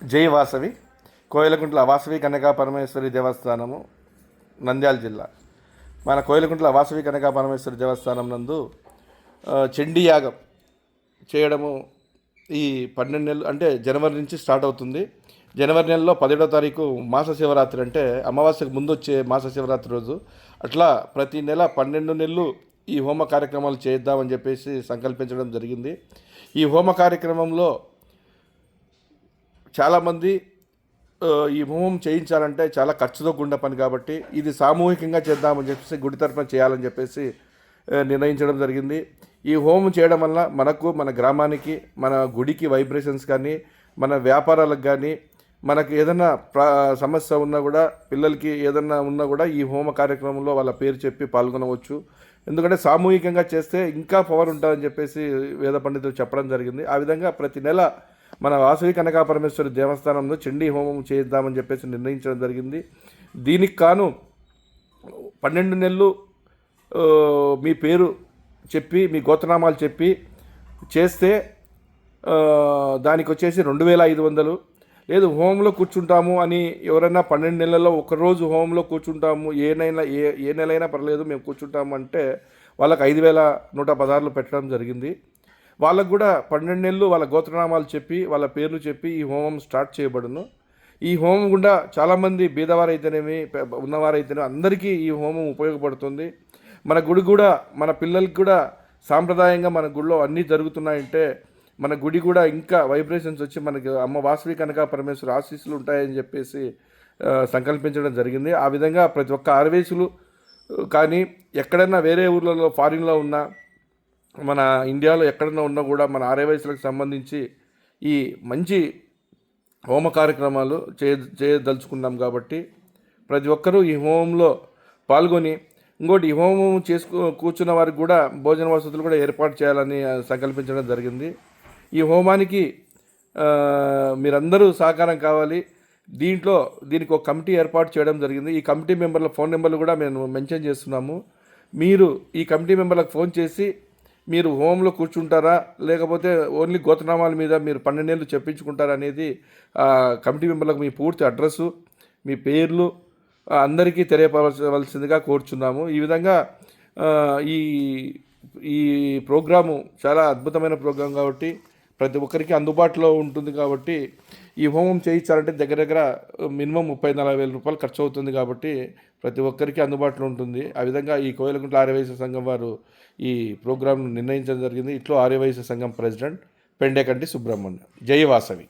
జై వాసవి కోయిలకుంట్ల వాసవి కనకా పరమేశ్వరి దేవస్థానము నంద్యాల జిల్లా. మన కోయిలకుంట్ల వాసవి కనకా పరమేశ్వరి దేవస్థానం నందు చండీ యాగం చేయడము ఈ 12 నెలలు అంటే జనవరి నుంచి స్టార్ట్ అవుతుంది. జనవరి నెలలో 17వ తారీఖు మాస శివరాత్రి, అంటే అమావాస్యకు ముందు వచ్చే మాస శివరాత్రి రోజు. అట్లా ప్రతి నెల 12 నెలలు ఈ హోమ కార్యక్రమాలు చేద్దామని చెప్పేసి సంకల్పించడం జరిగింది. ఈ హోమ కార్యక్రమంలో చాలామంది ఈ హోమం చేయించాలంటే చాలా ఖర్చుతో కూడిన పని కాబట్టి ఇది సామూహికంగా చేద్దామని చెప్పేసి గుడి తరఫున చేయాలని చెప్పేసి నిర్ణయించడం జరిగింది. ఈ హోమం చేయడం వల్ల మనకు, మన గ్రామానికి, మన గుడికి వైబ్రేషన్స్ కానీ, మన వ్యాపారాలకు కానీ, మనకి ఏదైనా సమస్య ఉన్నా కూడా, పిల్లలకి ఏదైనా ఉన్నా కూడా ఈ హోమ కార్యక్రమంలో వాళ్ళ పేరు చెప్పి పాల్గొనవచ్చు. ఎందుకంటే సామూహికంగా చేస్తే ఇంకా పవర్ ఉంటుందని చెప్పేసి వేద పండితులు చెప్పడం జరిగింది. ఆ విధంగా ప్రతి నెల మన వాసవి కనకా పరమేశ్వరి దేవస్థానంలో చండీ హోమం చేద్దామని చెప్పేసి నిర్ణయించడం జరిగింది. దీనికి కాను 12 నెలలు మీ పేరు చెప్పి, మీ గోత్రనామాలు చెప్పి చేస్తే దానికి వచ్చేసి 2500. లేదు హోమంలో కూర్చుంటాము అని ఎవరైనా 12 నెలల్లో ఒకరోజు హోమంలో కూర్చుంటాము, ఏ నెలైనా పర్లేదు మేము కూర్చుంటాము అంటే వాళ్ళకి 5116 పెట్టడం జరిగింది. వాళ్ళకు కూడా 12 నెలలు వాళ్ళ గోత్రనామాలు చెప్పి, వాళ్ళ పేర్లు చెప్పి ఈ హోమం స్టార్ట్ చేయబడును. ఈ హోమం గుండా చాలామంది బీదవారైతేనేమి, ఉన్నవారైతేనే అందరికీ ఈ హోమం ఉపయోగపడుతుంది. మన గుడి కూడా, మన పిల్లలకి కూడా సాంప్రదాయంగా మన గుడిలో అన్నీ జరుగుతున్నాయంటే మన గుడి కూడా ఇంకా వైబ్రేషన్స్ వచ్చి మనకి అమ్మ వాసవి కనకా పరమేశ్వరి ఆశీస్సులు ఉంటాయని చెప్పేసి సంకల్పించడం జరిగింది. ఆ విధంగా ప్రతి ఒక్క ఆర్వేసులు కానీ, ఎక్కడైనా వేరే ఊర్లలో ఫారిన్లో ఉన్నా, మన ఇండియాలో ఎక్కడైనా ఉన్నా కూడా మన ఆర్యవైశ్యులకు సంబంధించి ఈ మంచి హోమ కార్యక్రమాలు చేయదలుచుకున్నాం కాబట్టి ప్రతి ఒక్కరూ ఈ హోమంలో పాల్గొని, ఇంకోటి ఈ హోమం కూర్చున్న వారికి కూడా భోజన వసతులు కూడా ఏర్పాటు చేయాలని సంకల్పించడం జరిగింది. ఈ హోమానికి మీరందరూ సహకారం కావాలి. దీనికి ఒక కమిటీ ఏర్పాటు చేయడం జరిగింది. ఈ కమిటీ మెంబర్ల ఫోన్ నెంబర్లు కూడా మేము మెన్షన్ చేస్తున్నాము. మీరు ఈ కమిటీ మెంబర్లకు ఫోన్ చేసి మీరు హోమంలో కూర్చుంటారా, లేకపోతే ఓన్లీ గోత్రనామాల మీద మీరు 12 నెలలు చెప్పించుకుంటారా అనేది కమిటీ మెంబర్లకు మీ పూర్తి అడ్రస్సు, మీ పేర్లు అందరికీ తెలియపరచవలసిందిగా కోరుచున్నాము. ఈ విధంగా ఈ ఈ ప్రోగ్రాము చాలా అద్భుతమైన ప్రోగ్రాం కాబట్టి ప్రతి ఒక్కరికి అందుబాటులో ఉంటుంది. కాబట్టి ఈ హోమం చేయించాలంటే దగ్గర దగ్గర మినిమం 30-40 వేల రూపాయలు ఖర్చు అవుతుంది. కాబట్టి ప్రతి ఒక్కరికి అందుబాటులో ఉంటుంది. ఆ విధంగా ఈ కోయిలకుంట్ల ఆర్యవైశ్య సంఘం వారు ఈ ప్రోగ్రాంను నిర్ణయించడం జరిగింది. ఇట్లో ఆర్యవైశ్య సంఘం ప్రెసిడెంట్ పెండేకంటి సుబ్రహ్మణ్యం. జై వాసవి.